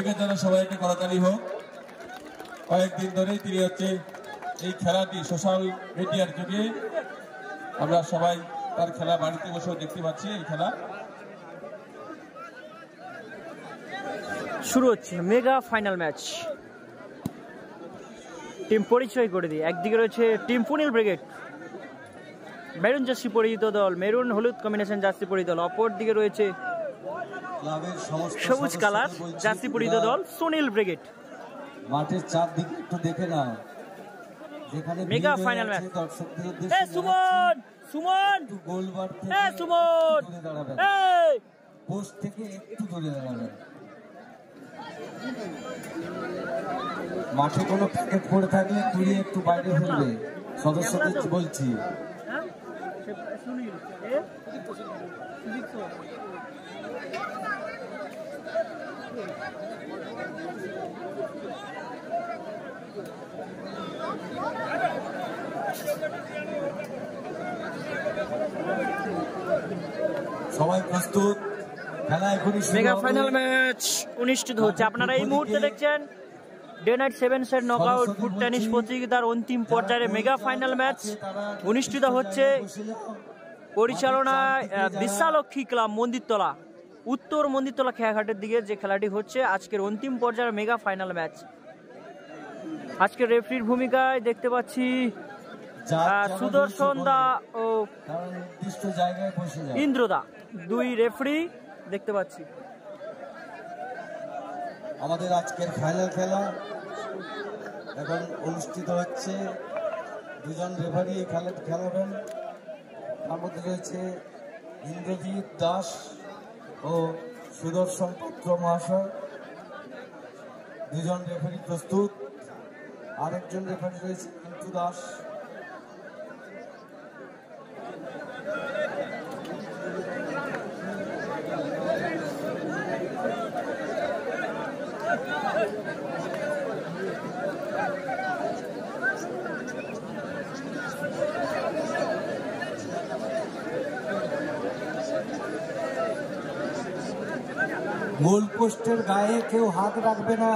দর্শকের জন্য সবাইকে করতালি হোক। কয়েকদিন ধরেই তিনি হচ্ছে এই খেলাটি সোশ্যাল মিডিয়ার যুগে আমরা সবাই তার খেলা বাড়িতে বসেও দেখতে পাচ্ছি। এই খেলা শুরু হচ্ছে মেগা ফাইনাল ম্যাচ। টিম পরিচয় করে দিই। একদিকে রয়েছে team Punil brigade, maroon jersey পরিহিত দল, মেরুন হলুদ কম্বিনেশন জার্সি পরিহিত দল। অপর দিকে রয়েছে সবুজ কালার জার্সি পরিহিত দল সুনীল ব্রিগেড। মাঠের চারদিকে একটু দেখে নাও, যেখানে mega final match. Suman Suman গোলবার সুমন পোস্ট থেকে একটু দূরে দাঁড়াবেন। মাঠে কোনো প্যাকেট পড়ে থাকলে তুলে একটু বাইরে ফেলবে, সদস্যদের বলছি। সবাই প্রস্তুত, খেলা এখনই শুরু। মেগা ফাইনাল ম্যাচ অনুষ্ঠিত হচ্ছে। আপনারা এই মুহূর্তে দেখছেন ডে নাইট সেভেন্স এর নকআউট ফুট টেনিস প্রতিযোগিতার অন্তিম পর্যায়ে মেগা ফাইনাল ম্যাচ অনুষ্ঠিত হচ্ছে। পরিচালনায় বিশালক্ষী ক্লাব মন্দিরতলা, উত্তর মন্দিরতলা খেয়াঘাটের দিকে যে খেলাটি হচ্ছে আজকের অন্তিম পর্যায়ের মেগা ফাইনাল ম্যাচ। আজকের রেফারির ভূমিকায় দেখতে পাচ্ছি সুদর্শন দা ও ইন্দ্রদা, দুই রেফারি দেখতে পাচ্ছি। আমাদের আজকের ফাইনাল খেলা এখন অনুষ্ঠিত হচ্ছে। দুজন রেফারি এই খেলাটি খেলাবেন। তার মধ্যে রয়েছে ইন্দ্রজিৎ দাস ও সুদর্শন পুত্র মহাশয়। দুজন রেফারি প্রস্তুত। আরেকজন রেফারি রয়েছে পিন্টু দাস। গোল পোস্টের গায়ে কেউ হাত রাখবে না,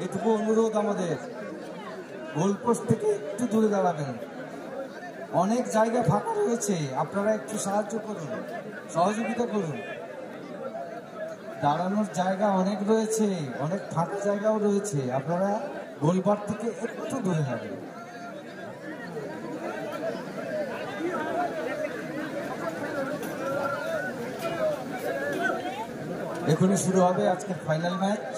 এটুকু অনুরোধ আমাদের। গোল পোস্ট থেকে একটু দূরে দাঁড়াবেন। অনেক জায়গা ফাঁকা রয়েছে, আপনারা একটু সাহায্য করুন, সহযোগিতা করুন। দাঁড়ানোর জায়গা অনেক রয়েছে, অনেক ফাঁকা জায়গাও রয়েছে, আপনারা গোলবার থেকে একটু দূরে যাবেন। এখনই শুরু হবে আজকের ফাইনাল ম্যাচ।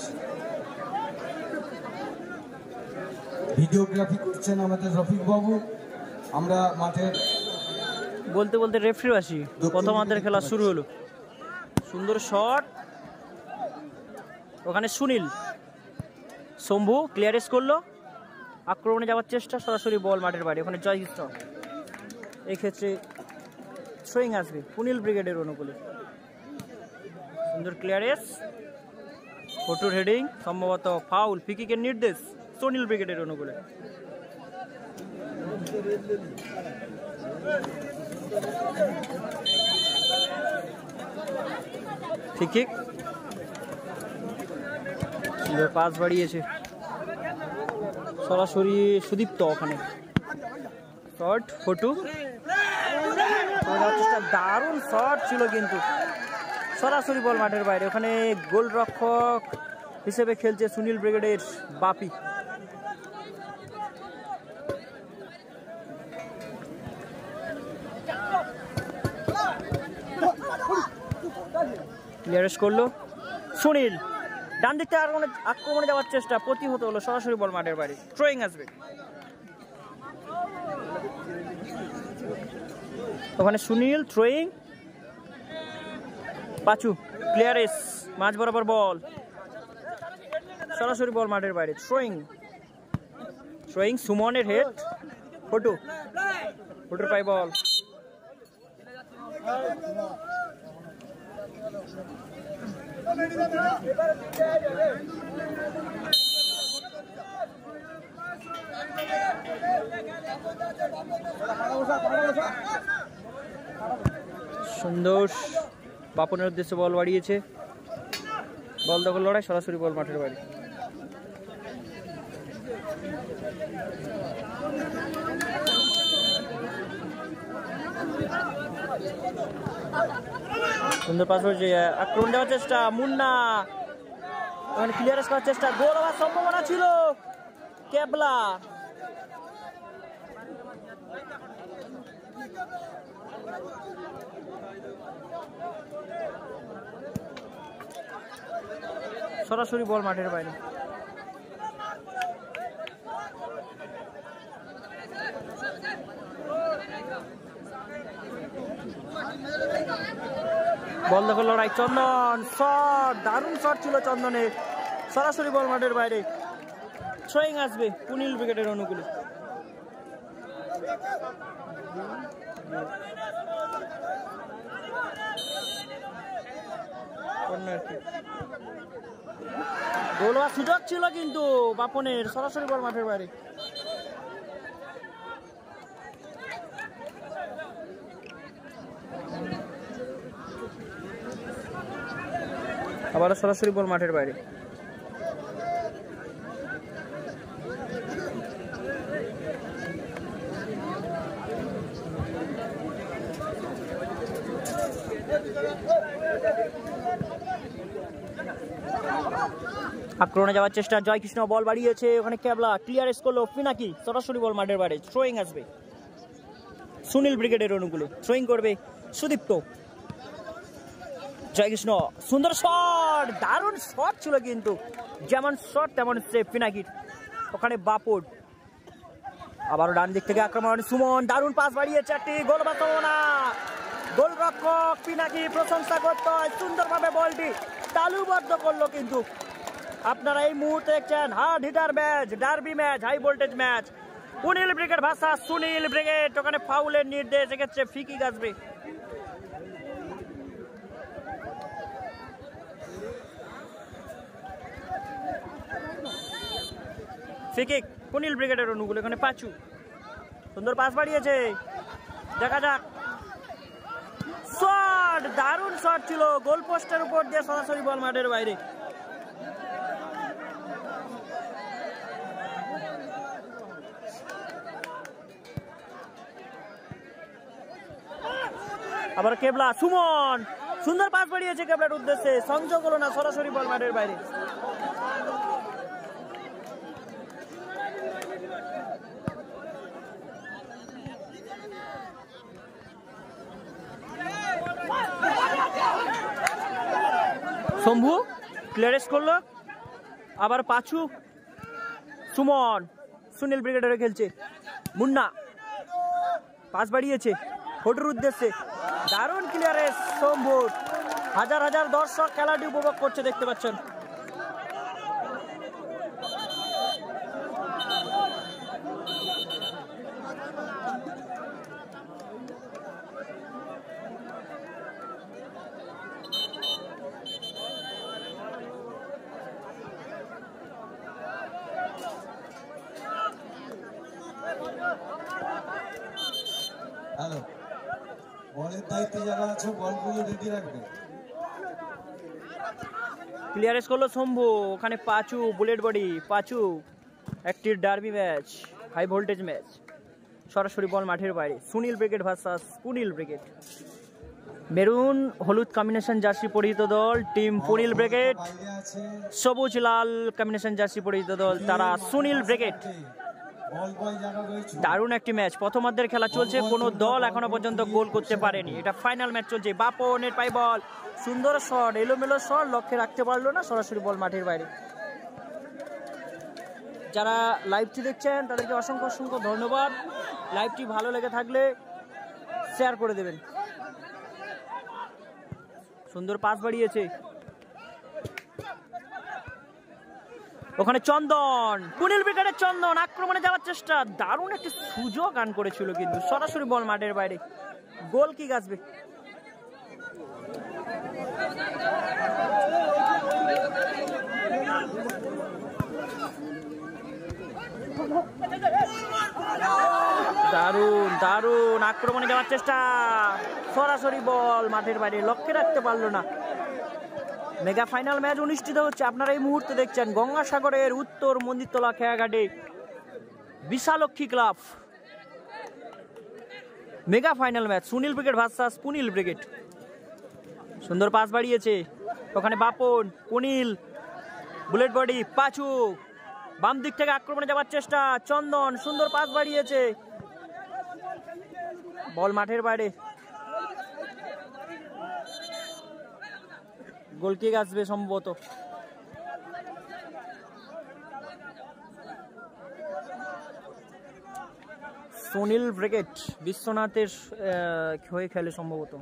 ভিডিওগ্রাফি করছেন আমাদের রফিক বাবু। আমরা মাঠের বলতে বলতে রেফারি আসি। প্রথমার্ধের খেলা শুরু হলো। সুন্দর শট, ওখানে সুনীল শম্ভু ক্লিয়ারেন্স করলো, আক্রমণে যাওয়ার চেষ্টা, সরাসরি বল মাঠের বাইরে। ওখানে জয় কৃষ্ণ, এই ক্ষেত্রে থ্রোয়িং আসবে পুনিল ব্রিগেডের অনুকূলে। সুন্দর ক্লিয়ারেন্স, ফটোর হেডিং, সম্ভবত ফাউল, ফ্রিকিকের নির্দেশ সুনীল ব্রিগেডের অনুকূলে। ফ্রিকিক, পাস বাড়িয়েছে সরাসরি সুদীপ্ত। ওখানে শট, ফটো, দারুণ শট ছিল কিন্তু সরাসরি বল মাঠের বাইরে। ওখানে গোলরক্ষক হিসেবে খেলছে সুনীল ব্রিগেডের বাপি। ক্লিয়ারেন্স করলো সুনীল, ডান দিক থেকে আক্রমণে যাওয়ার চেষ্টা, প্রতিহত হলো, সরাসরি বল মাঠের বাইরে। থ্রোয়িং আসবে। ওখানে সুনীল থ্রোয়িং, পাচু ক্লিয়ারেন্স, মাঝ বরাবর বল, সরাসরি বল মাঠের বাইরে। থ্রোয়িং, থ্রোয়িং সুমনের হেড, ফটো, ফটোর পাই বল। সুন্দর বাপনের উদ্দেশ্যে বল বাড়িয়েছে, বল দখল লড়াই, সরাসরি বল মাঠের বাইরে। সুন্দর পাস হয়েছে, আক্রমণ দেওয়ার চেষ্টা মুন্না, ওখানে ক্লিয়ারেন্স করার চেষ্টা, গোল হওয়ার সম্ভাবনা ছিল কেবলা। সরাসরি বল মাঠের বাইরে। বল দখল লড়াই, চন্দন শট, দারুণ শট ছিল চন্দনের, সরাসরি বল মাঠের বাইরে। থ্রোয়িং আসবে পুনিল ব্রিগেডের অনুকূলে। গোল হওয়ার সুযোগ ছিল কিন্তু বাপনের, সরাসরি বল মাঠের বাইরে। আবার সরাসরি বল মাঠের বাইরে। আক্রমণে যাওয়ার চেষ্টা, জয়কৃষ্ণ বল বাড়িয়েছে, ওখানে কেবলা ক্লিয়ারেন্স করলো পিনাকি, সরাসরি বল মাঠের বাইরে। থ্রোয়িং আসবে সুনীল ব্রিগেডের অনুকূলে, থ্রোয়িং করবে সুদীপ্ত। জয়কৃষ্ণ সুন্দর শট, দারুণ শট ছিল কিন্তু, যেমন শট তেমন সেভ পিনাকির, ওখানে বাপড। আবারও ডান দিক থেকে আক্রমণ, সুমন দারুণ পাস বাড়িয়েছে, একটি গোল বাঁচানো, গোলরক্ষক পিনাকি প্রশংসা করতে হয়, সুন্দরভাবে বলটি তালুবদ্ধ করলো। কিন্তু আপনারা এই মুহূর্তে দেখছেন hard hitter match, derby match, high voltage match, Punil brigade versus Sunil brigade. ওখানে ফাউলের নির্দেশ, এক্ষেত্রে ফ্রি কিক আসবে। ফ্রি কিক পুনিল ব্রিগেডের অনুকূলে, এখানে পাঁচু সুন্দর পাস বাড়িয়েছে, দেখা যাক। শট, দারুণ শট ছিল, গোল পোস্টের উপর দিয়ে সরাসরি বল মাঠের বাইরে। আবার কেবলা, সুমন সুন্দর পাস বাড়িয়েছে কেবলার উদ্দেশ্যে, সংযোগ হলো না, সরাসরি বল মাঠের বাইরে। শম্ভু ক্লিয়ারেন্স করলো, আবার পাঁচু, সুমন সুনীল ব্রিগেডারে খেলছে, মুন্না পাস বাড়িয়েছে ফটোর উদ্দেশ্যে, দারুণ ক্লিয়ারেন্স শম্ভুর। হাজার হাজার দর্শক খেলাটি উপভোগ করছে, দেখতে পাচ্ছেন। হ্যালো, বলের দায়িত্বে যারা আছে বলগুলো রেডি রাখবে। ক্লিয়ারেন্স করলো শম্ভু, ওখানে পাঁচু বুলেট বডি, পাঁচু একটি derby match, high voltage match, সরাসরি বল মাঠের বাইরে। Sunil brigade versus Punil brigade. Maroon হলুদ কম্বিনেশন জার্সি পরিহিত দল টিম পুনিল ব্রিগেড, সবুজ লাল কম্বিনেশন জার্সি পরিহিত দল তারা সুনীল ব্রিগেড। দারুণ একটি ম্যাচ, প্রথমার্ধের খেলা চলছে, কোনো দল এখনো পর্যন্ত গোল করতে পারেনি, এটা ফাইনাল ম্যাচ চলছে। বাপনের পাই বল, সুন্দর শট, এলোমেলো শট, লক্ষ্যে রাখতে পারলো না, সরাসরি বল মাঠের বাইরে। যারা লাইভটি দেখছেন তাদেরকে অসংখ্য অসংখ্য ধন্যবাদ। লাইভটি ভালো লেগে থাকলে শেয়ার করে দেবেন। সুন্দর পাস বাড়িয়েছে, ওখানে চন্দন, পুনিল ব্রিগেডের চন্দন আক্রমণে যাওয়ার চেষ্টা, দারুণ একটি সুযোগ আন করেছিল কিন্তু সরাসরি বল মাঠের বাইরে। গোল কিক আসবে। দারুণ দারুণ আক্রমণে যাওয়ার চেষ্টা, সরাসরি বল মাঠের বাইরে, লক্ষ্যে রাখতে পারলো না। মেগা ফাইনাল ম্যাচ অনুষ্ঠিত হচ্ছে, আপনারা এই মুহূর্তে দেখছেন গঙ্গাসাগরের উত্তর মন্দিরতলা খেয়াঘাটে Bishalakshi club mega final match Sunil brigade versus Punil brigade. সুন্দর পাস বাড়িয়েছে, ওখানে বাপন, পুনিল, বুলেট বডি, পাচু, বাম দিক থেকে আক্রমণে যাওয়ার চেষ্টা, চন্দন সুন্দর পাস বাড়িয়েছে, বল মাঠের বাইরে, গোল কিক আসবে সম্ভবত। সুনীল ব্রিগেড বিশ্বনাথের হয়ে খেলে সম্ভবত।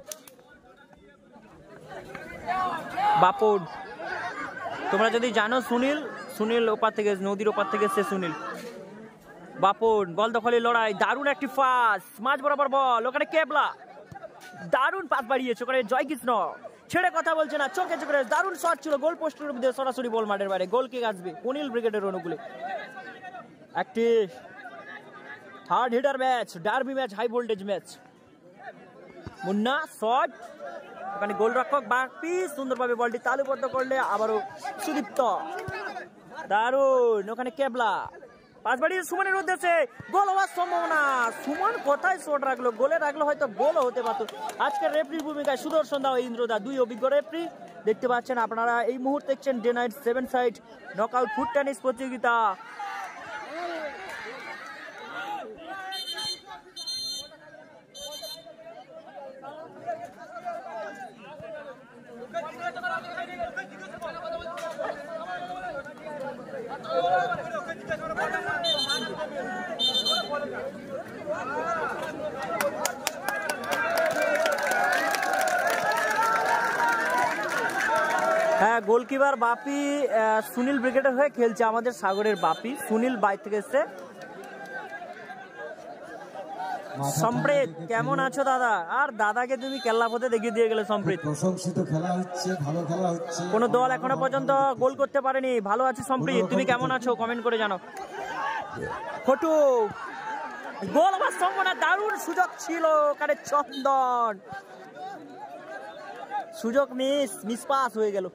বাপন, তোমরা যদি জানো সুনীল ওপার থেকে, নদীর ওপার থেকে সে সুনীল। বাপন, বল দখলের লড়াই, দারুণ একটি পাস, মাঝ বরাবর বল, ওখানে কেবলা দারুণ পাস বাড়িয়েছে, ওখানে জয়কৃষ্ণ ছেড়ে কথা বলছে না, চোখে চোখে দারুণ শট ছিল, গোল পোস্টের মধ্যে সরাসরি বল মাঠের বাইরে, গোল কিক আসবে পুনিল ব্রিগেডের অনুকূলে। একটি hard hitter match, derby match, high voltage match. Munna shot, ওখানে গোলরক্ষক বাপি সুন্দরভাবে বলটি তালুবদ্ধ করলে, আবারও সুদীপ্ত দারুণ, ওখানে কেবলা পাস বাড়িয়ে সুমনের উদ্দেশ্যে, গোল হওয়ার সম্ভাবনা। সুমন কোথায় শট রাখলো, গোলে রাখলো হয়তো গোলও হতে পারত। আজকের রেফরির ভূমিকায় সুদর্শন দা ও ইন্দ্রদা, দুই অভিজ্ঞ রেফরি। দেখতে পাচ্ছেন আপনারা এই মুহূর্তে দেখছেন day night 7 side knockout foot tennis প্রতিযোগিতা। হ্যাঁ, গোলকিপার বাপি সুনীল ব্রিগেডের হয়ে খেলছে, আমাদের সাগরের বাপি। সুনীল বাইরে থেকে এসছে। সম্প্রীত, কেমন আছো দাদা? আর দাদাকে তুমি কেল্লা পথে দেখিয়ে দিয়ে গেলে। সম্প্রীত, প্রশংসিত খেলা হচ্ছে, ভালো খেলা হচ্ছে, কোন দল এখনো পর্যন্ত গোল করতে পারেনি। ভালো আছি সম্প্রীত, তুমি কেমন আছো কমেন্ট করে জানো। ফটু, গোল হওয়ার সম্ভাবনা, দারুণ সুযোগ ছিল ওখানে, চন্দন সুযোগ মিস পাস হয়ে গেল।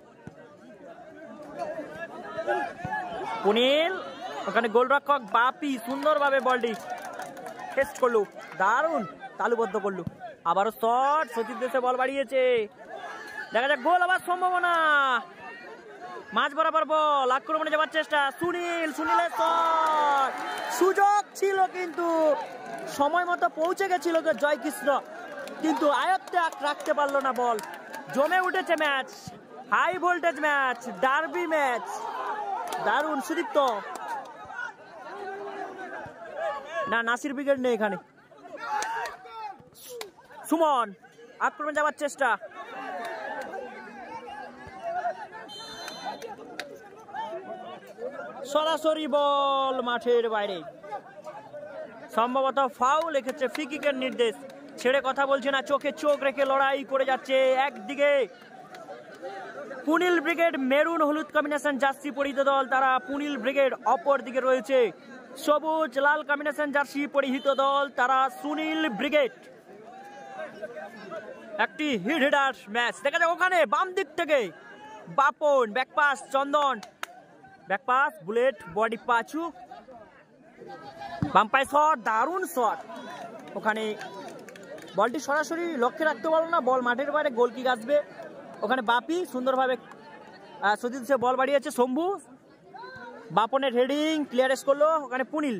পুনিল, ওখানে গোলরক্ষক বাপি সুন্দরভাবে বলটি টেস্ট করলো, দারুণ তালুবদ্ধ করলো, আবারও শট, সচিব দেশে বল বাড়িয়েছে, দেখা যাক গোল হওয়ার সম্ভাবনা। মাঝ বরাবর বল, আক্রমণে যাওয়ার চেষ্টা, সুনীলের শট, সুযোগ ছিল কিন্তু সময় মতো পৌঁছে গেছিল জয়কৃষ্ণ, কিন্তু আয়ত্তে রাখতে পারলো না বল। জমে উঠেছে match, high voltage match, derby match, দারুণ সুদীপ্ত। না, নাসির ব্রিগেড নেই এখানে। সুমন, আক্রমণে যাওয়ার চেষ্টা, সরাসরি বল মাঠের বাইরে, সম্ভবত ফাউল। এক্ষেত্রে ফ্রি কিকের নির্দেশ, ছেড়ে কথা বলছে না, চোখে চোখ রেখে লড়াই করে যাচ্ছে। একদিকে পুনিল ব্রিগেড মেরুন হলুদ কম্বিনেশন জার্সি পরিহিত দল, তারা পুনিল ব্রিগেড। অপর দিকে রয়েছে সবুজ লাল কম্বিনেশন জার্সি পরিহিত দল, তারা সুনীল ব্রিগেড। একটি হিট হিটার ম্যাচ দেখা যায়। ওখানে বাম দিক থেকে বাপন, ব্যাকপাস চন্দন, ব্যাকপাস বুলেট বডি, পাচু বাম পায়ে শট, দারুণ শট, ওখানে বলটি সরাসরি লক্ষ্যে রাখতে পারলো না, বল মাঠের বাইরে, গোল কিক আসবে। ওখানে বাপি সুন্দরভাবে সজিত সে বল বাড়িয়েছে, শম্ভু বাপনের হেডিং ক্লিয়ারেন্স করলো, ওখানে পুনিল।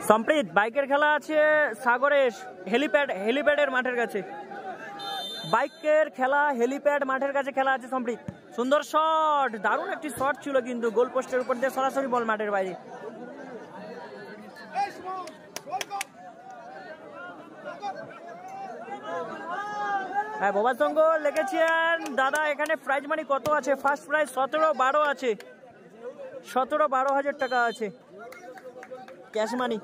সম্প্রীত, বাইকের খেলা আছে সাগরের হেলিপ্যাডের মাঠের কাছে, বাইকের খেলা হেলিপ্যাড মাঠের কাছে খেলা আছে সম্প্রীত। সুন্দর শট, দারুণ একটি শট ছিল কিন্তু গোল পোস্টের উপর দিয়ে সরাসরি বল মাঠের বাইরে। হ্যাঁ, বোবা সঙ্গ লিখেছেন দাদা, এখানে প্রাইজ মানি কত আছে? ফার্স্ট প্রাইজ 17-12 আছে, 17-12 হাজার টাকা আছে ক্যাশ মানি।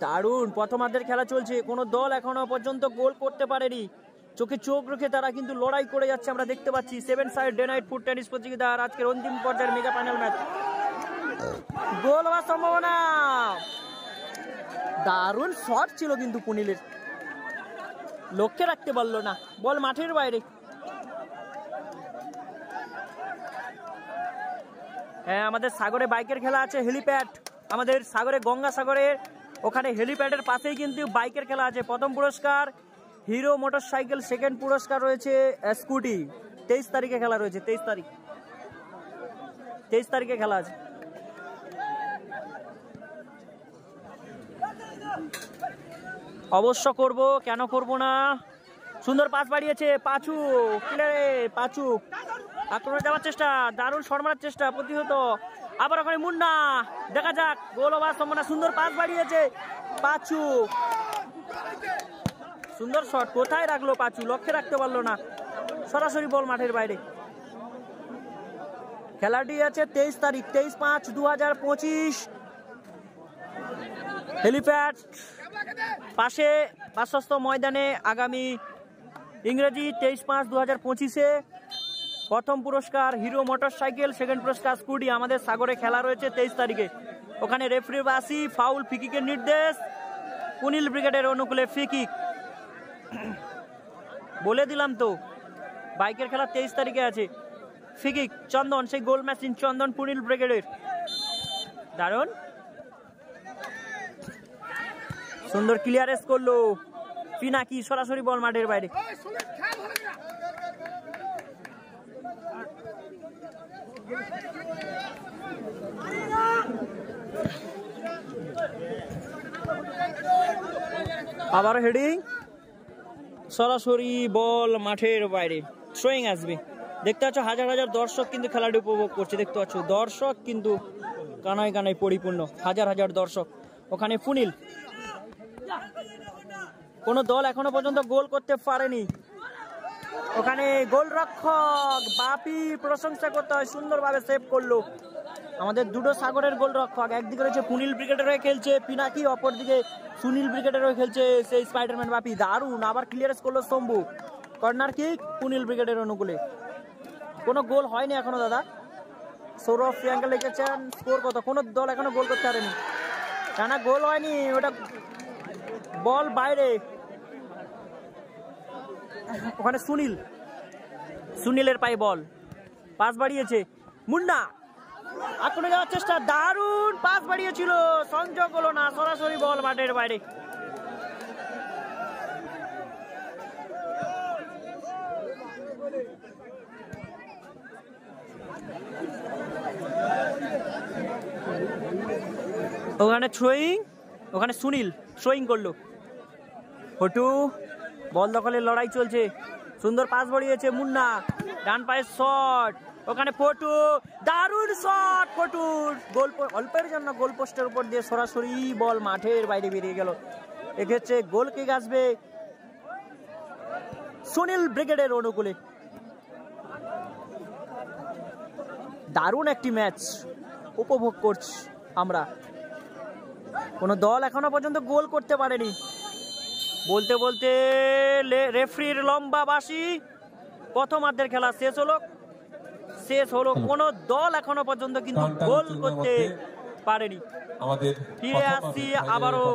দারুণ প্রথমার্ধের খেলা চলছে, কোনো দল এখনো পর্যন্ত গোল করতে পারেনি, চোখে চোখ রেখে তারা কিন্তু লড়াই করে যাচ্ছে, আমরা দেখতে পাচ্ছি। 7 side day night foot tennis প্রতিযোগিতার আজকের অন্তিম পর্যায়ের মেগা ফাইনাল ম্যাচ, গোল হওয়ার সম্ভাবনা। দারুণ শট ছিল কিন্তু পুনিলের, লক্ষ্যে রাখতে পারলো না, বল মাঠের বাইরে। হ্যাঁ, আমাদের সাগরে বাইকের খেলা আছে, হেলিপ্যাড আমাদের সাগরে, গঙ্গাসাগরের ওখানে হেলিপ্যাডের পাশেই কিন্তু বাইকের খেলা আছে। প্রথম পুরস্কার হিরো মোটরসাইকেল, সেকেন্ড পুরস্কার রয়েছে স্কুটি। 23 তারিখে খেলা রয়েছে, 23 তারিখে খেলা আছে। অবশ্য করব, কেন করব না। সুন্দর পাস বাড়িয়েছে পাঁচু, পাঁচু আক্রমণে যাওয়ার চেষ্টা, দারুণ শট মারার চেষ্টা, প্রতিহত। আবার ওখানে মুন্না, দেখা যাক গোল হওয়ার সম্ভাবনা। সুন্দর পাস বাড়িয়েছে পাঁচু, সুন্দর শট, কোথায় রাখলো পাঁচু, লক্ষ্যে রাখতে পারলো না, সরাসরি বল মাঠের বাইরে। খেলাটি আছে 23 তারিখ, 23/5/2025, হেলিপ্যাড পাশে পার্শ্বস্থ ময়দানে আগামী ইংরেজি 23/5/2025-এ। প্রথম পুরস্কার হিরো মোটরসাইকেল, সেকেন্ড পুরস্কার স্কুটি। আমাদের সাগরে খেলা রয়েছে 23 তারিখে। ওখানে রেফারি বাসি, ফাউল, ফ্রিকিকের নির্দেশ, পুনিল ব্রিগেডের অনুকূলে ফ্রিকিক। বলে দিলাম তো, বাইকের খেলা 23 তারিখে আছে। ফ্রিকিক চন্দন, সেই গোল মেশিন চন্দন, পুনিল ব্রিগেডের। দারুণ সুন্দর ক্লিয়ারেন্স করলো পিনাকি, সরাসরি বল মাঠের বাইরে। আবার হেডিং, সরাসরি বল মাঠের বাইরে, থ্রোয়িং আসবে। দেখতে পাচ্ছ হাজার হাজার দর্শক কিন্তু খেলাটি উপভোগ করছে, দেখতে পাচ্ছ দর্শক কিন্তু কানায় কানায় পরিপূর্ণ, হাজার হাজার দর্শক। ওখানে পুনিল, কোন দল এখনো পর্যন্ত গোল করতে পারেনি। ওখানে গোলরক্ষক বাপি, প্রশংসা করতে হয়, সুন্দরভাবে সেভ করলো। আমাদের দুটো সাগরের গোলরক্ষক, একদিকে রয়েছে পুনিল ব্রিগেডের হয়ে খেলছে পিনাকি, অপরদিকে সুনীল ব্রিগেডের হয়ে খেলছে সেই স্পাইডারম্যান বাপি। দারুণ, আবার ক্লিয়ারেন্স করলো শম্ভু, কর্নার কিক পুনিল ব্রিগেডের অনুকূলে। কোনো গোল হয়নি এখনো দাদা। সৌরভ প্রিয়াঙ্কা লিখেছেন স্কোর কত, কোনো দল এখনো গোল করতে পারেনি। না গোল হয়নি, ওটা বল বাইরে। ওখানে সুনীলের পায়ে বল, পাস বাড়িয়েছে মুন্না, আক্রমণে যাওয়ার চেষ্টা, দারুণ পাস বাড়িয়েছিল, সংযোগ হলো না, সরাসরি বল মাঠের বাইরে। ওখানে থ্রোয়িং, ওখানে সুনীল থ্রোয়িং করলো। হটু, বল দখলের লড়াই চলছে, সুন্দর পাস বাড়িয়েছে মুন্না, ডান পায়ের শট, ওখানে পটু, দারুণ শট পটুর, গোল অল্পের জন্য গোল পোস্টের উপর দিয়ে সরাসরি বল মাঠের বাইরে বেরিয়ে গেল। এক্ষেত্রে গোল কিক আসবে সুনীল ব্রিগেডের অনুকূলে। দারুণ একটি ম্যাচ উপভোগ করছি আমরা, কোন দল এখনো পর্যন্ত গোল করতে পারেনি। বলতে বলতে রেফারির লম্বা বাঁশি, প্রথমার্ধের খেলা শেষ হলো, কোন দল এখনো পর্যন্ত কিন্তু গোল করতে পারেনি। ফিরে আসছি আবারও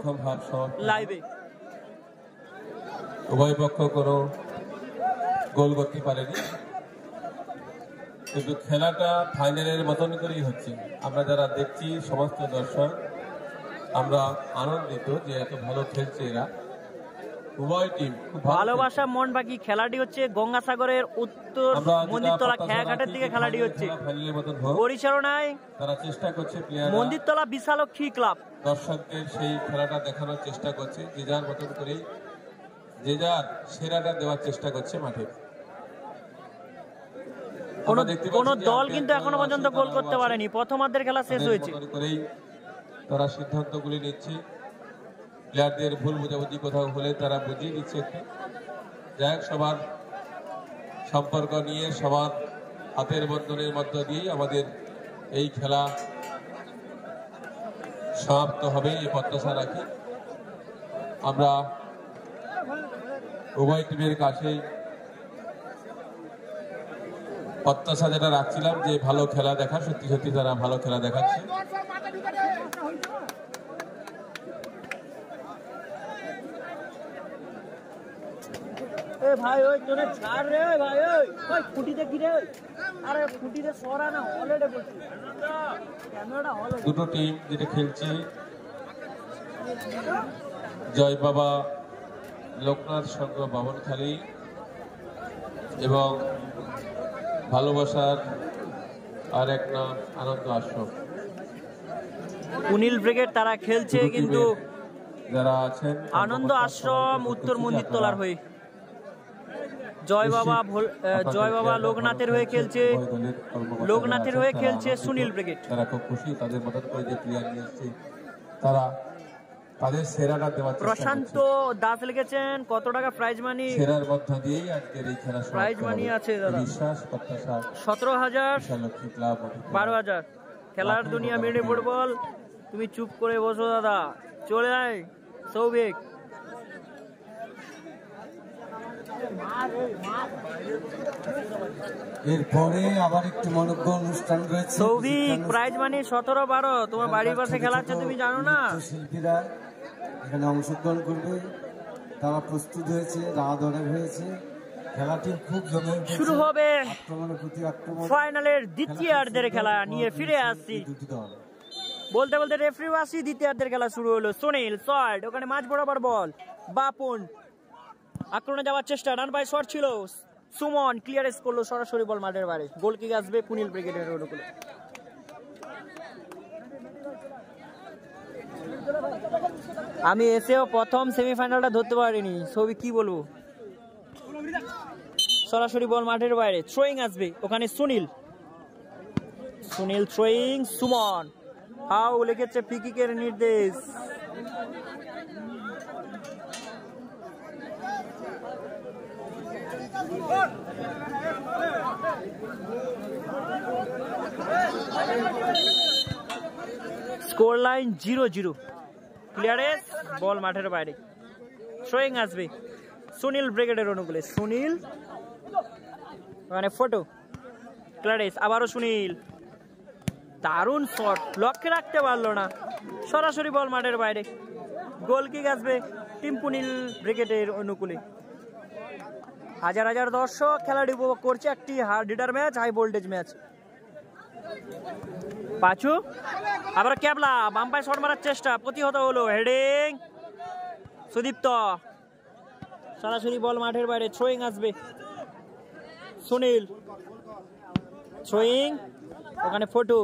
লাইভে। উভয় পক্ষ কোনো গোল করতে পারেনি, কিন্তু খেলাটা ফাইনালের মতন করেই হচ্ছে। আমরা যারা দেখছি সমস্ত দর্শক, আমরা আনন্দিত যে এত ভালো খেলছে এরা, উভয় টিম ভালোবাসা মন বাকি। খেলাটি হচ্ছে গঙ্গাসাগরের উত্তর মন্দিরতলা খেয়াঘাটের দিকে খেলাটি হচ্ছে, পরিচালনায় তারা চেষ্টা করছে মন্দিরতলা বিশালক্ষী ক্লাব। দর্শকদের সেই খেলাটা দেখানোর চেষ্টা করছে, যে যার মতন করেই যে যার সেরাটা দেওয়ার চেষ্টা করছে মাঠে। কোন দল কিন্তু এখনো পর্যন্ত গোল করতে পারেনি, প্রথমার্ধের খেলা শেষ হয়েছে। তারা সিদ্ধান্তগুলি নিচ্ছে, প্লেয়ারদের ভুল বোঝাবুঝি কোথাও হলে তারা বুঝিয়ে দিচ্ছে একটু। যাই হোক, সবার সম্পর্ক নিয়ে সবার হাতের বন্ধনের মধ্য দিয়ে আমাদের এই খেলা সমাপ্ত হবে এই প্রত্যাশা রাখি। আমরা উভয় টিমের কাছেই প্রত্যাশা যেটা রাখছিলাম যে ভালো খেলা দেখা, সত্যি সত্যি তারা ভালো খেলা দেখাচ্ছে। এ ভাই ওই তোরে ছাড় রে ভাই ওই খুঁটিতে কি রে আরে খুঁটিতে সরা না অলরেডি বলছি ক্যামেরাটা হল দুটো টিম যেটা খেলছে জয় বাবা লোকনাথ সংঘ বামনখালী এবং ভালোবাসার আর এক নাম আনন্দ আশ্রম। পুনিল ব্রিগেড তারা খেলছে কিন্তু যারা আছেন আনন্দ আশ্রম উত্তর মন্দির তলার হয়ে জয় বাবা লোকনাথের হয়ে খেলছে, লোকনাথের হয়ে খেলছে সুনীল ব্রিগেড। তারা খুব খুশি, তাদের মদত করে যে প্লেয়ার নিয়ে এসছে তারা তাদের সেরাটা দেওয়ার চেষ্টা করছে। প্রশান্ত দাস লিখেছেন কত টাকা প্রাইজ মানি? সেরার মধ্য দিয়েই আজকের এই খেলা প্রাইজ মানি আছে দাদা বিশ্বাস প্রত্যাশা 17,000 লক্ষ্মী ক্লাব 12,000। খেলার দুনিয়া মিনি ফুটবল। তুমি চুপ করে বসো দাদা, চলে আয় সৌভিক। এরপরে আবার একটি মনোজ্ঞ অনুষ্ঠান রয়েছে। Souvik prize money 17-12। তোমার বাড়ির পাশে খেলা হচ্ছে, তুমি জানো না? শিল্পীরা এখানে অংশগ্রহণ করবে, তারা প্রস্তুত হয়েছে, রাধনের হয়েছে। খেলাটি খুব জমে শুরু হবে আক্রমণের প্রতি আক্রমণ। ফাইনালের দ্বিতীয়ার্ধের খেলা নিয়ে ফিরে আসছি। দুটি দল বলতে বলতে রেফারিও আসি, দ্বিতীয়ার্ধের খেলা শুরু হলো। সুনীল শট, ওখানে মাঝ বরাবর বল। বাপন আক্রমণে যাওয়ার চেষ্টা, ডান পায়ে শট ছিল। সুমন ক্লিয়ারেন্স করলো, সরাসরি বল মাঠের বাইরে। গোল কিক আসবে পুনিল ব্রিগেডের অনুকূলে। আমি এসেও প্রথম সেমিফাইনালটা ধরতে পারিনি, ছবি কি বলবো। সরাসরি বল মাঠের বাইরে, থ্রোয়িং আসবে, ওখানে সুনীল থ্রোয়িং। সুমন হাউ লিখেছে ফ্রি কিকের নির্দেশ। Score line 0-0। ক্লিয়ারেন্স, বল মাঠের বাইরে। থ্রোয়িং আসবে সুনীল ব্রিগেডের অনুকূলে। সুনীল মানে ফটো ক্লিয়ারেন্স, আবারও সুনীল। দারুণ শট, লক্ষ্যে রাখতে পারলো না, সরাসরি বল মাঠের বাইরে। গোল কিক আসবে টিম পুনিল ব্রিগেডের অনুকূলে। হাজার হাজার দর্শক খেলাটি উপভোগ করছে, একটি hard hitter match, high voltage match. Panchu আবার ক্যাবলা বাম পায়ে শট মারার চেষ্টা, প্রতিহত হলো। হেডিং সুদীপ্ত, সরাসরি বল মাঠের বাইরে। থ্রোয়িং আসবে সুনীল, থ্রোয়িং, ওখানে ফটো।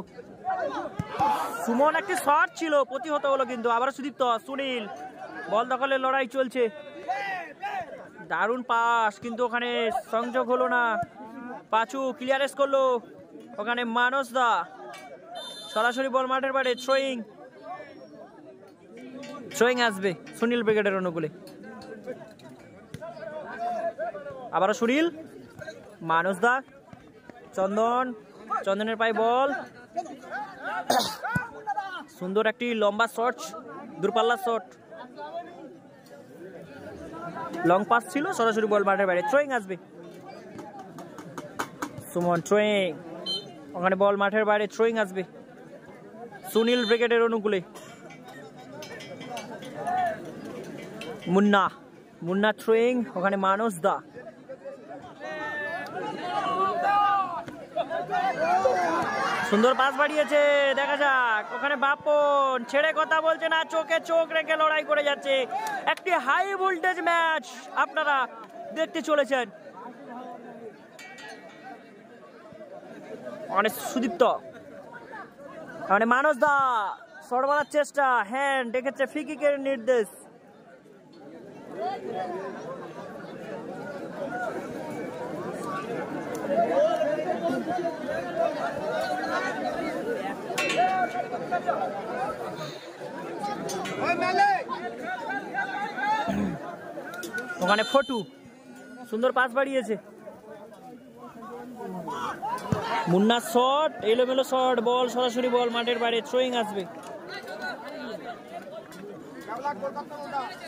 সুমন একটি শট ছিল, প্রতিহত হলো কিন্তু। আবার সুদীপ্ত, সুনীল, বল দখলের লড়াই চলছে। দারুণ পাস, কিন্তু ওখানে সংযোগ হলো না। পাঁচু ক্লিয়ারেন্স করলো, ওখানে মানস দা, সরাসরি বল মাঠের বাইরে। থ্রোয়িং আসবে সুনীল ব্রিগেডের অনুকূলে। আবারও সুনীল, মানস দা, চন্দনের পায়ে বল। সুন্দর একটি লম্বা শট, দূরপাল্লা শট, লং পাস ছিল, সরাসরি বল মাঠের বাইরে। থ্রোয়িং আসবে সুমন, থ্রোয়িং, ওখানে বল মাঠের বাইরে। থ্রোয়িং আসবে সুনীল ব্রিগেডের অনুকূলে। মুন্না থ্রোয়িং, ওখানে মানস দা। সুন্দর পাস বাড়িয়েছে, দেখা যাক। ওখানে বাপন ছেড়ে কথা বলছে না, চোখে চোখ রেখে লড়াই করে যাচ্ছে। একটি হাই ভোল্টেজ ম্যাচ আপনারা দেখতে চলেছেন। অনেক সুদীপ্ত, মানে মানস দা শট মারার চেষ্টা, হ্যান্ড দেখেছে, ফ্রি কিকের নির্দেশ। ওখানে ফটু সুন্দর পাস বাড়িয়েছে। মুন্না শট, এলোমেলো শট, বল সরাসরি বল মাঠের বাইরে। থ্রোয়িং আসবে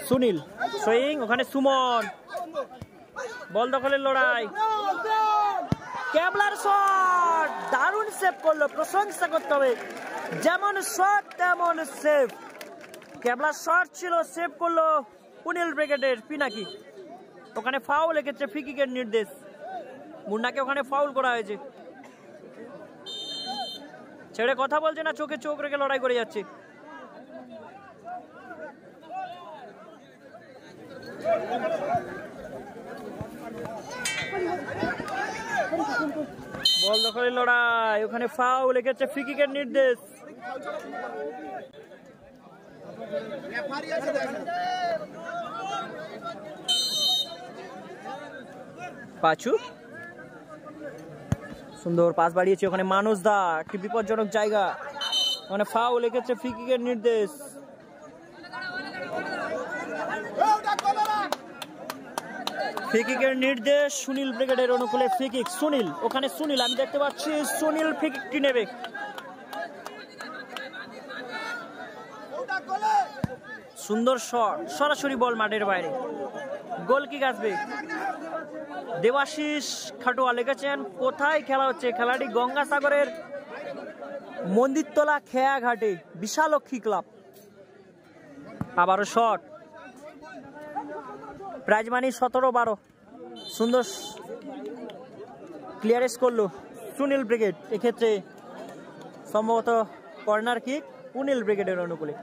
সুনীল, থ্রোয়িং, ওখানে সুমন, বল দখলের লড়াই। ক্যাবলার শট, দারুণ সেভ করলো, প্রশংসা করতে হবে। যেমন শট তেমন সেভ। ক্যাবলার শট ছিল, সেভ করলো পুনিল ব্রিগেডের পিনাকি। ওখানে ফাউল, এক্ষেত্রে ফ্রি কিকের নির্দেশ। মুন্নাকে ওখানে ফাউল করা হয়েছে। ছেড়ে কথা বলছে না, চোখে চোখ রেখে লড়াই করে যাচ্ছে। বল দখলের লড়াই, ওখানে ফাউল, এক্ষেত্রে ফ্রি কিকের নির্দেশ। পাঁচু সুন্দর পাস বাড়িয়েছে, ওখানে মানুষ দা, একটি বিপজ্জনক জায়গা, ওখানে ফাউল, এক্ষেত্রে ফ্রি কিকের নির্দেশ। ফ্রি কিকের নির্দেশ সুনীল ব্রিগেডের অনুকূলে ফ্রি কিক। সুনীল, ওখানে সুনীল, আমি দেখতে পাচ্ছি সুনীল ফ্রি কিকটি নেবে। সুন্দর শট, সরাসরি বল মাঠের বাইরে, গোল কিক আসবে। দেবাশিস খাটোয়া লিখেছেন কোথায় খেলা হচ্ছে? খেলাটি গঙ্গাসাগরের মন্দিরতলা খেয়াঘাটে, বিশালক্ষী ক্লাব। আবারও শট, প্রাইজ মানি 17-12। সুন্দর ক্লিয়ারেন্স করলো সুনীল ব্রিগেড, এক্ষেত্রে সম্ভবত কর্নার কিক পুনিল ব্রিগেডের অনুকূলে।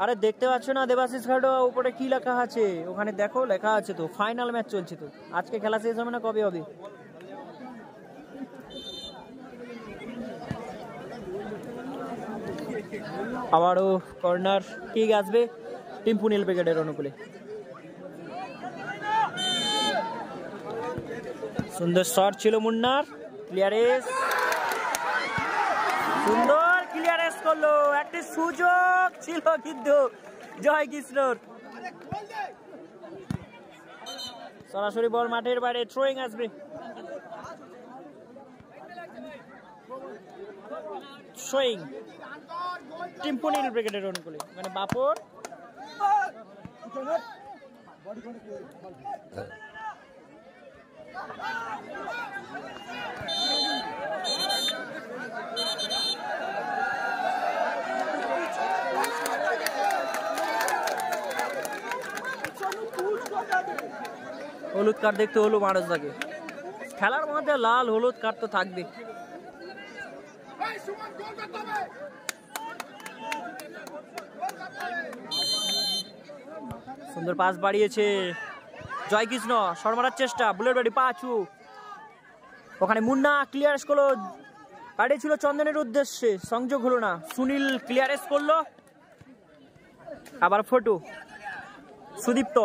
আরে দেখতে পাচ্ছ না দেবাশিস খাটোয়া উপরে কি লেখা আছে? ওখানে দেখো, লেখা আছে তো ফাইনাল ম্যাচ চলছে। তো আজকে খেলা শেষ হবে না, কবে হবে? আবারও কর্নার কিক আসবে টিম পুনিল ব্রিগেডের অনুকূলে। সুন্দর শট ছিল মুন্নার, ক্লিয়ারেন্স, সুন্দর ক্লিয়ারেন্স করলো। একটি সুযোগ ছিল কিন্তু জয় কৃষ্ণর। সরাসরি বল মাঠের বাইরে, থ্রোয়িং আসবে। থ্রোয়িং টিম পুনিল ব্রিগেডের অনুকূলে, মানে বাপর হলুদ কার্ড দেখতে হলো মানুষটাকে। খেলার মধ্যে লাল হলুদ কার্ড তো থাকবে। সুন্দর পাস বাড়িয়েছে জয় কৃষ্ণ, শট মারার চেষ্টা, বুলেট বাড়ি পাঁচু, ওখানে মুন্না ক্লিয়ারেন্স করলো, পাঠিয়েছিল চন্দনের উদ্দেশ্যে, সংযোগ হলো না। সুনীল ক্লিয়ারেন্স করলো, আবার ফটো সুদীপ্ত,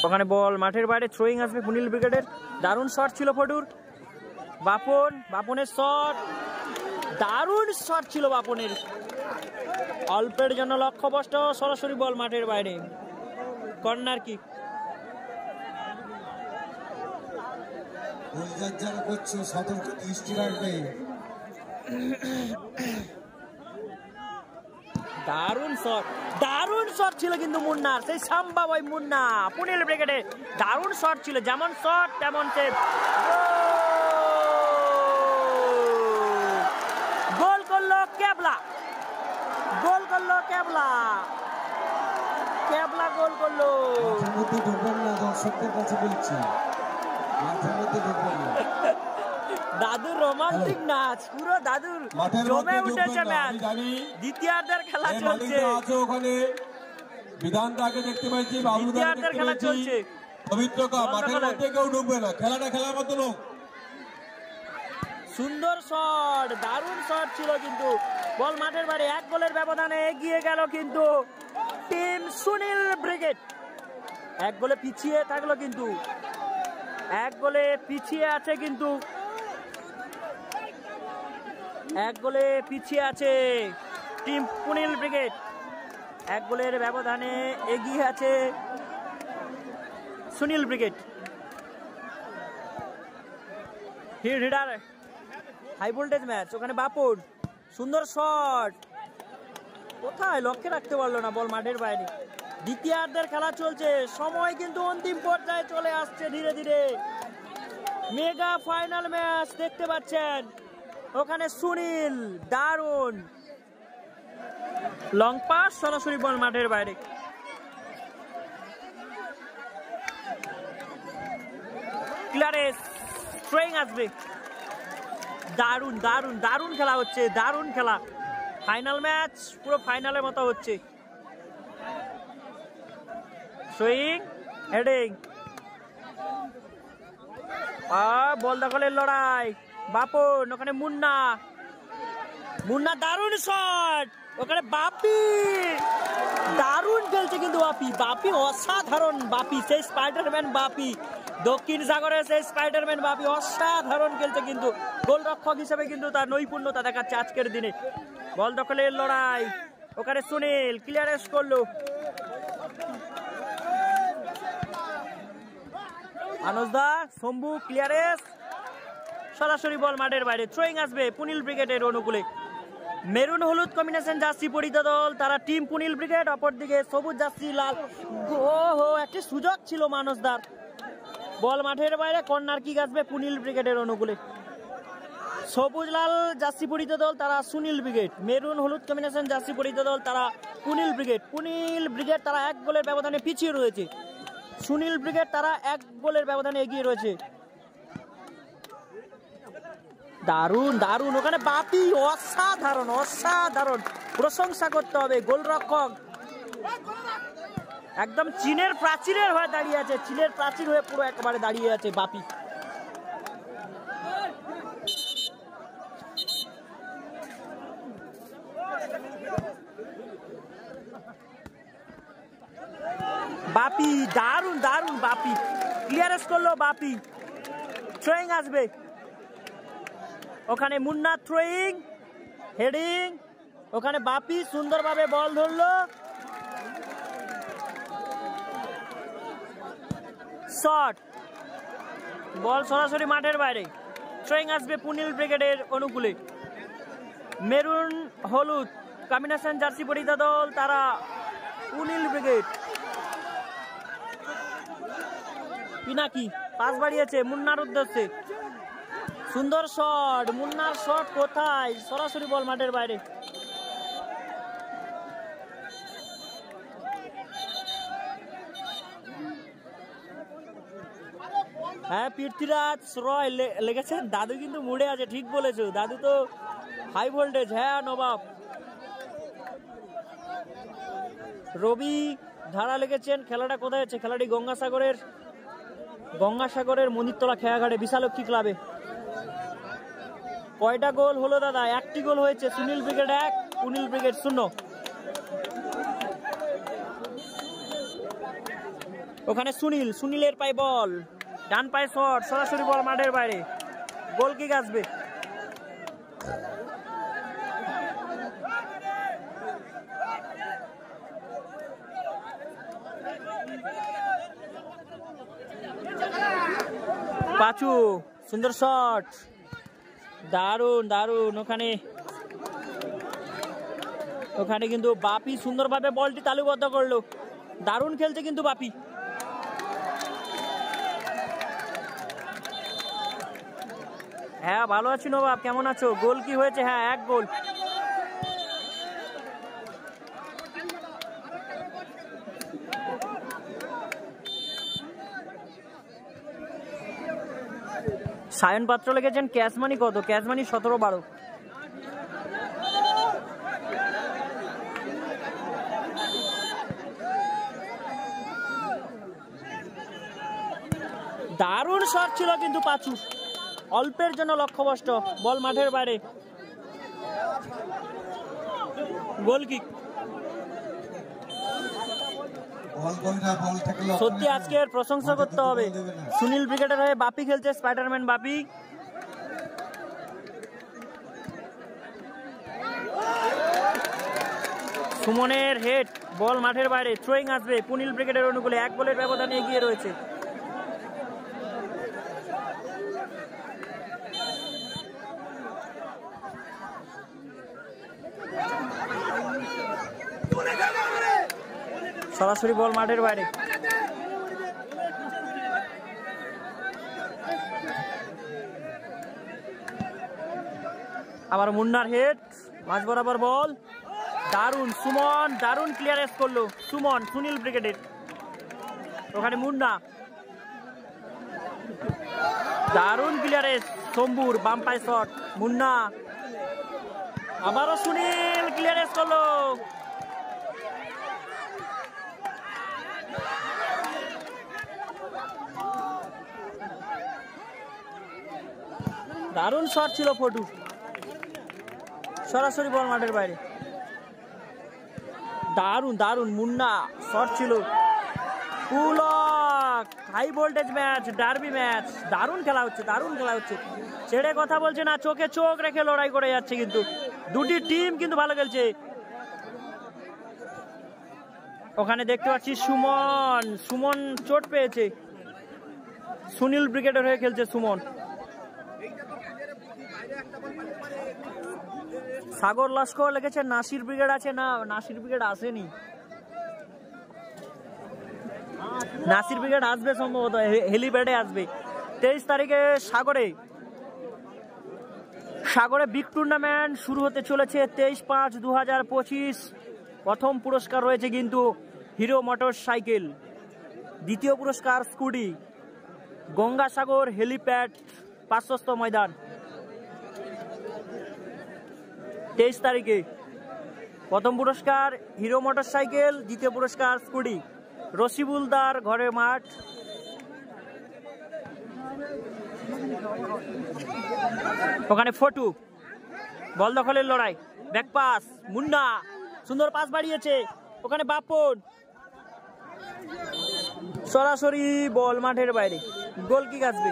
ওখানে বল মাঠের বাইরে, থ্রোয়িং আসবে পুনিল ব্রিগেডের। দারুণ শট ছিল ফটুর, বাপন, বাপনের শট, দারুণ শট ছিল বাপনের, অল্পের জন্য লক্ষ্যভ্রষ্ট। সরাসরি বল মাঠের বাইরে, কর্নার কিক। সতর্ক দৃষ্টি রাখবে। দারুণ শট, দারুণ শট ছিল কিন্তু মুন্নার, সেই সাম্বা বয় মুন্না পুনিল ব্রিগেডে। দারুণ শট ছিল, যেমন শট তেমন সেভ। গোল করলো কেবলা, গোল করলো কেবলা, কেবলা গোল করলো। দর্শকদের কাছে বলছি, দাদুর রোমান্টিক নাচ, পুরো দাদুর জমে উঠেছে ম্যাচ। দ্বিতীয়ার্ধের খেলা চলছে, ওখানে বিধানটাকে দেখতে পাচ্ছি, দ্বিতীয়ার্ধের খেলা চলছে। পবিত্রকা মাঠের মধ্যে কেউ ঢুকবে না, খেলাটা খেলার মতো লোক। সুন্দর শট, দারুণ শট ছিল কিন্তু বল মাঠের বাইরে। এক গোলের ব্যবধানে এগিয়ে গেল কিন্তু টিম সুনীল ব্রিগেড। এক গোলে পিছিয়ে থাকলো কিন্তু, এক গোলে পিছিয়ে আছে কিন্তু, এক গোলে পিছিয়ে আছে টিম পুনিল ব্রিগেড। এক গোলের ব্যবধানে এগিয়ে আছে সুনীল ব্রিগেড। হিডার হাই ভোল্টেজ ম্যাচ, ওখানে বাপুর সুন্দর শট, কোথায় লক্ষ্যে রাখতে পারলো না, বল মাঠের বাইরে। দ্বিতীয়ার্ধের খেলা চলছে, সময় কিন্তু অন্তিম পর্যায়ে চলে আসছে ধীরে ধীরে। মেগা ফাইনাল ম্যাচ দেখতে পাচ্ছেন, ওখানে সুনীল দারুণ লং পাস, সরাসরি বল মাঠের বাইরে। ক্লিয়ারেন্স, থ্রোয়িং আসবে। দারুণ দারুণ দারুণ খেলা হচ্ছে, দারুণ খেলা। ফাইনাল ম্যাচ পুরো ফাইনালের মতো হচ্ছে। থ্রোয়িং, হেডিং, আর বল দখলের লড়াই। বাপন, ওখানে মুন্না, মুন্না দারুণ শট, ওখানে বাপি দারুণ খেলছে কিন্তু বাপি, বাপি অসাধারণ। বাপি সেই স্পাইডারম্যান বাপি, দক্ষিণ সাগরের সেই স্পাইডারম্যান বাপি অসাধারণ খেলছে কিন্তু। গোলরক্ষক হিসেবে কিন্তু তার নৈপুণ্যতা দেখাচ্ছে আজকের দিনে। বল দখলের লড়াই, ওখানে সুনীল ক্লিয়ারেন্স করলো। আনোজদা, শম্ভু ক্লিয়ারেন্স, সরাসরি বল মাঠের বাইরে। থ্রোয়িং আসবে পুনিল ব্রিগেডের অনুকূলে। মেরুন হলুদ কম্বিনেশন জার্সি পরিহিত দল, তারা টিম পুনিল ব্রিগেড। অপরদিকে সবুজ জার্সি লাল। ওহো, একটি সুযোগ ছিল মানসদার। বল মাঠের বাইরে, কর্নার কিক আসবে পুনিল ব্রিগেডের অনুকূলে। সবুজ লাল জার্সি পরিহিত দল, তারা সুনীল ব্রিগেড। মেরুন হলুদ কম্বিনেশন জার্সি পরিহিত দল, তারা পুনিল ব্রিগেড। পুনিল ব্রিগেড তারা 1 গোলের ব্যবধানে পিছিয়ে রয়েছে। সুনীল ব্রিগেড তারা 1 গোলের ব্যবধানে এগিয়ে রয়েছে। দারুণ দারুণ, ওখানে বাপি অসাধারণ অসাধারণ, প্রশংসা করতে হবে। গোলরক্ষক একদম চীনের প্রাচীরের হয়ে দাঁড়িয়ে আছে, চীনের প্রাচীর হয়ে পুরো একেবারে দাঁড়িয়ে আছে বাপি। বাপি দারুণ দারুণ, বাপি ক্লিয়ারেন্স করলো বাপি। থ্রোয়িং আসবে, ওখানে মুন্না থ্রোয়িং, হেডিং, ওখানে বাপি সুন্দরভাবে বল ধরলো। শট, বল সরাসরি মাঠের বাইরে। থ্রোয়িং আসবে পুনিল ব্রিগেডের অনুকূলে। মেরুন হলুদ কম্বিনেশন জার্সি পরিহিত দল, তারা পুনিল ব্রিগেড। পিনাকি পাস বাড়িয়েছে মুন্নার উদ্দেশ্যে, সুন্দর শট, মুন্নার শট কোথায়, সরাসরি বল মাঠের বাইরে। হ্যাঁ, পৃথ্বীরাজ রয় লেগেছে। দাদু কিন্তু মুড়ে আছে, ঠিক বলেছো দাদু, তো হাই ভোল্টেজ। হ্যাঁ নবাব, রবি ধারা লেগেছেন। খেলাটা কোথায় হচ্ছে? খেলাটি গঙ্গাসাগরের মন্দিরতলা খেয়াঘাটে বিশালক্ষী ক্লাবে। কয়টা গোল হলো দাদা? 1টি গোল হয়েছে। Sunil brigade 1, Punil brigade 0। ওখানে সুনীলের পায়ে বল, ডান পায়ে শট, সরাসরি বল মাঠের বাইরে। গোল কিক আসবে। পাচু সুন্দর শট, দারুণ দারুণ। ওখানে কিন্তু বাপি সুন্দরভাবে বলটি তালুবদ্ধ করলো। দারুণ খেলছে কিন্তু বাপি। হ্যাঁ ভালো আছি নবাব, কেমন আছো? গোল কি হয়েছে? হ্যাঁ 1 গোল। সায়ন পাত্র লেগেছেন। ক্যাশ মানি কত? ক্যাশ মানি 17-12। দারুণ শট ছিল কিন্তু পাচু, অল্পের জন্য লক্ষ্যভ্রষ্ট। বল মাঠের বাইরে, গোল কিক। সত্যি আজকের প্রশংসা করতে হবে। সুনীল ব্রিগেডের হয়ে বাপি খেলছে, স্পাইডারম্যান বাপি। সুমনের হেড, বল মাঠের বাইরে। থ্রোয়িং আসবে পুনিল ব্রিগেডের অনুকূলে। 1 গোলের ব্যবধানে এগিয়ে রয়েছে। সরাসরি বল মাঠের বাইরে। আবার মুন্নার হেড, মাঝ বরাবর বল, দারুণ। সুমন দারুণ ক্লিয়ারেন্স করলো। সুমন সুনীল ব্রিগেডের, ওখানে মুন্না দারুণ ক্লিয়ারেন্স শম্ভুর, বাম পায়ে শট, মুন্না আবারও সুনীল ক্লিয়ারেন্স করলো। দারুণ শট ছিল ফটু, সরাসরি বল মাঠের বাইরে। দারুণ দারুণ মুন্না শট ছিল। Pulak, high voltage match, derby match, দারুণ খেলা হচ্ছে, দারুণ খেলা হচ্ছে। ছেড়ে কথা বলছে না, চোখে চোখ রেখে লড়াই করে যাচ্ছে, কিন্তু দুটি টিম কিন্তু ভালো খেলছে। ওখানে দেখতে পাচ্ছি সুমন, সুমন চোট পেয়েছে, সুনীল ব্রিগেডের হয়ে খেলছে সুমন। সাগর লস্কর লেগেছে, নাসির ব্রিগেড আছে না, নাসির ব্রিগেড আসেনি, নাসির ব্রিগেড আসবে সম্ভবত, হেলিপ্যাডে আসবে 23 তারিখে। সাগরে বিগ টুর্নামেন্ট শুরু হতে চলেছে 23/5/2025। প্রথম পুরস্কার রয়েছে কিন্তু হিরো মোটর সাইকেল, দ্বিতীয় পুরস্কার স্কুটি, গঙ্গাসাগর হেলিপ্যাড, পার্শ্বস্থ ময়দান 23 তারিখে। প্রথম পুরস্কার হিরো মোটর সাইকেল, দ্বিতীয় পুরস্কার স্কুটি, রসিবুলদার ঘরের মাঠ। ওখানে ফটু, বল দখলের লড়াই, ব্যাক পাস, মুন্না সুন্দর পাস বাড়িয়েছে, ওখানে বাপন, সরাসরি বল মাঠের বাইরে, গোল কিক আসবে।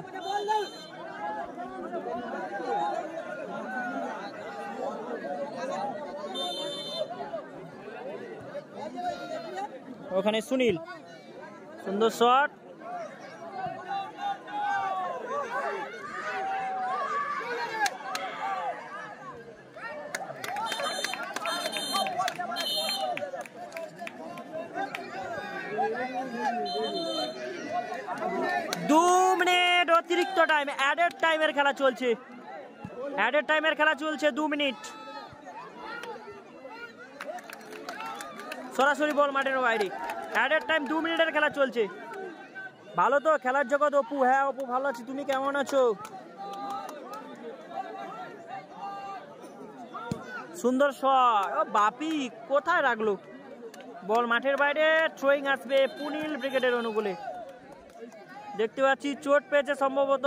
ওখানে সুনীল, সুন্দর শট, অতিরিক্ত টাইম, অ্যাডেড টাইমের খেলা চলছে, অ্যাডেড টাইমের খেলা চলছে 2 মিনিট, সরাসরি বল মাঠের বাইরে, অ্যাডেড টাইম 2 মিনিটের খেলা চলছে। ভালো তো খেলার জগৎ অপু? হ্যাঁ অপু ভালো আছি, তুমি কেমন আছো? সুন্দর শট, ও বাপি কোথায় রাখলো, বল মাঠের বাইরে, থ্রোয়িং আসবে পুনিল ব্রিগেডের অনুকূলে। দেখতে পাচ্ছি চোট পেয়েছে সম্ভবত,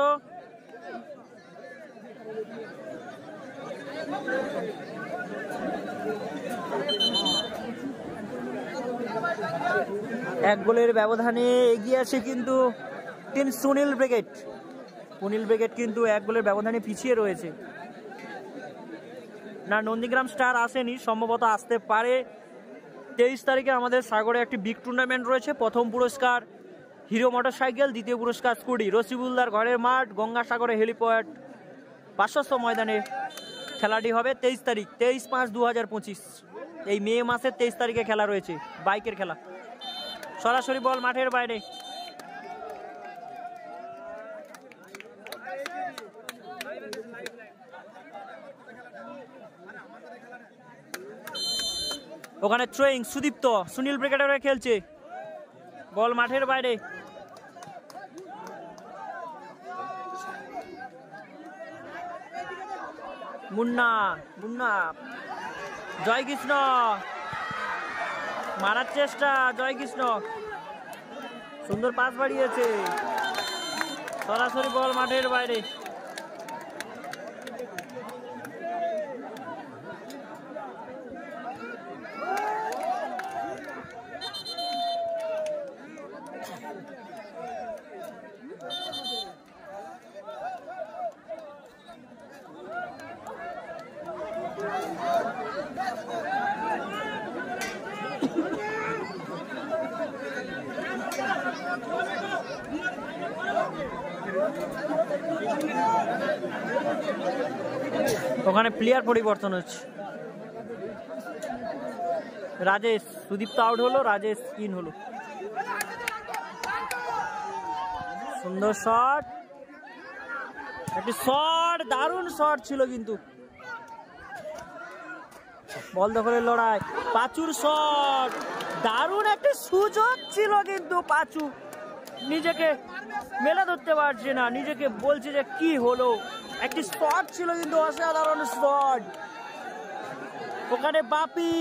এক গোলের ব্যবধানে এগিয়ে আছে কিন্তু team Sunil brigade. Punil brigade কিন্তু এক গোলের ব্যবধানে পিছিয়ে রয়েছে। না, নন্দীগ্রাম স্টার আসেনি, সম্ভবত আসতে পারে। 23 তারিখে আমাদের সাগরে একটি বিগ টুর্নামেন্ট রয়েছে। প্রথম পুরস্কার হিরো মোটর সাইকেল, দ্বিতীয় পুরস্কার স্কুটি, রসিবুলদার ঘরের মাঠ, গঙ্গাসাগরে হেলিপ্যাড, পার্শ্বস্থ ময়দানে খেলাটি হবে 23 তারিখ, 23/5/2025। এই মে মাসের 23 তারিখে খেলা রয়েছে, বাইকের খেলা। সরাসরি বল মাঠের বাইরে, ওখানে থ্রোয়িং সুদীপ্ত, সুনীল ব্রিগেডার খেলছে, বল মাঠের বাইরে, মুন্না, মুন্না, জয় কৃষ্ণ মারার চেষ্টা, জয় কৃষ্ণ সুন্দর পাস বাড়িয়েছে, সরাসরি বল মাঠের বাইরে। ওখানে প্লেয়ার পরিবর্তন হচ্ছে, রাজেশ, সুদীপ্ত আউট হলো, রাজেশ ইন হলো। সুন্দর শট, একটি শট, দারুণ শট ছিল কিন্তু, বল দখলের লড়াই, পাঁচুর শট, দারুণ একটি সুযোগ ছিল কিন্তু পাঁচু, নিজেকে মেলে ধরতে পারছে না, নিজেকে বলছে যে কি হলো। একটি স্পট ছিল কিন্তু অসাধারণ স্পট ওখানে। বাপি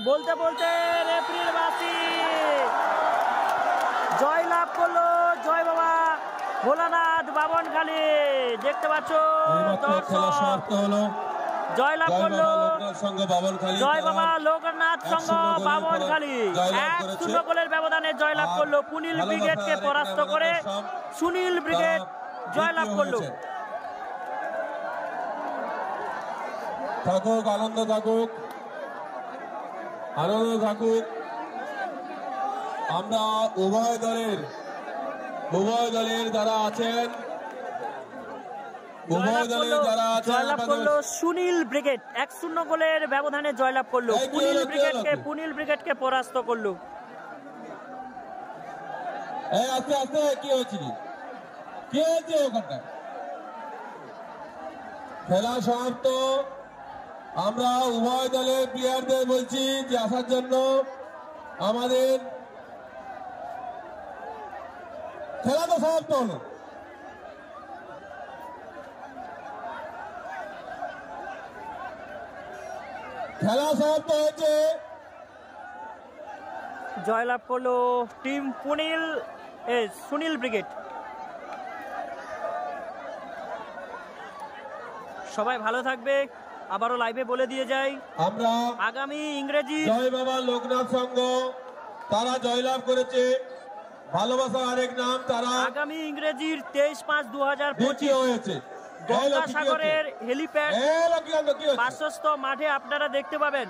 বলতে বলতে রেফারির বাঁশি, জয় লাভ করলো জয় বাবা ভোলানাথ বামনখালী। দেখতে পাচ্ছ দর্শক, জয় লাভ করলো জয় বাবা লোকনাথ সংঘ বামনখালী। 1-0 গোলের ব্যবধানে জয় লাভ করলো, পুনিল ব্রিগেডকে পরাস্ত করে সুনীল ব্রিগেড জয় লাভ করলো। থাকুক, আনন্দ থাকুক, আনন্দ থাকুক। আমরা উভয় দলের যারা আছেন, জয়লাভ করলো সুনীল ব্রিগেড। 1-0 গোলের ব্যবধানে জয়লাভ করলো, পুনিল ব্রিগেডকে পরাস্ত করলো। আস্তে আস্তে কি হয়েছে, কি হয়েছে ওখানটা? খেলা সমাপ্ত। আমরা উভয় দলের প্লেয়ারদের বলছি যে আসার জন্য। আমাদের খেলা তো সমাপ্ত হলো। খেলা সমাপ্ত হয়েছে, জয়লাভ করলো টিম সুনীল ব্রিগেড। সবাই ভালো থাকবে। আবারও লাইভে বলে দিয়ে যাই, আমরা আগামী ইংরেজি জয় বাবা লোকনাথ সংঘ তারা জয়লাভ করেছে। ভালোবাসা আরেক নাম। তারা আগামী ইংরেজির 23/5/2025 হয়েছে গঙ্গাসাগরের হেলিপ্যাড পার্শ্বস্থ মাঠে আপনারা দেখতে পাবেন।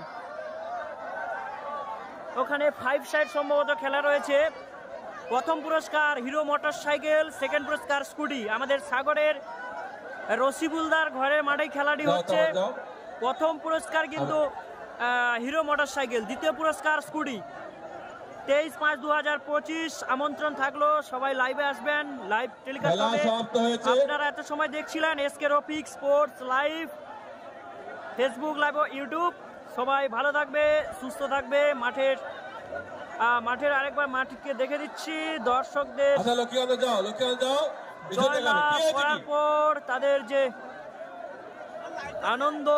ওখানে 5 সাইড সম্ভবত খেলা রয়েছে। প্রথম পুরস্কার হিরো মোটরসাইকেল, সেকেন্ড পুরস্কার স্কুটি। আমাদের সাগরের রসিবুলদার ঘরের মাঠে খেলাটি হচ্ছে। প্রথম পুরস্কার কিন্তু হিরো মোটরসাইকেল, দ্বিতীয় পুরস্কার স্কুটি। 23/5/2025 আমন্ত্রণ থাকলো, সবাই লাইভে আসবেন। লাইভ টেলিকাস্ট হবে। আপনারা এত সময় দেখছিলেন SK Rafiq sports live, Facebook live ও ইউটিউব। সবাই ভালো থাকবে, সুস্থ থাকবে। মাঠের আরেকবার মাঠকে দেখে দিচ্ছি দর্শকদের জয়লাভ করার পর তাদের যে আনন্দ,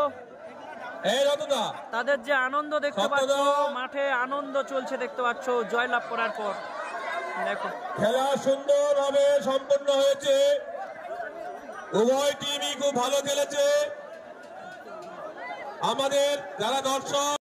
দেখতে পাচ্ছ মাঠে আনন্দ চলছে, দেখতে পাচ্ছ জয়লাভ করার পর। দেখো খেলা সুন্দরভাবে সম্পন্ন হয়েছে, উভয় টিমই খুব ভালো খেলেছে। আমাদের যারা দর্শক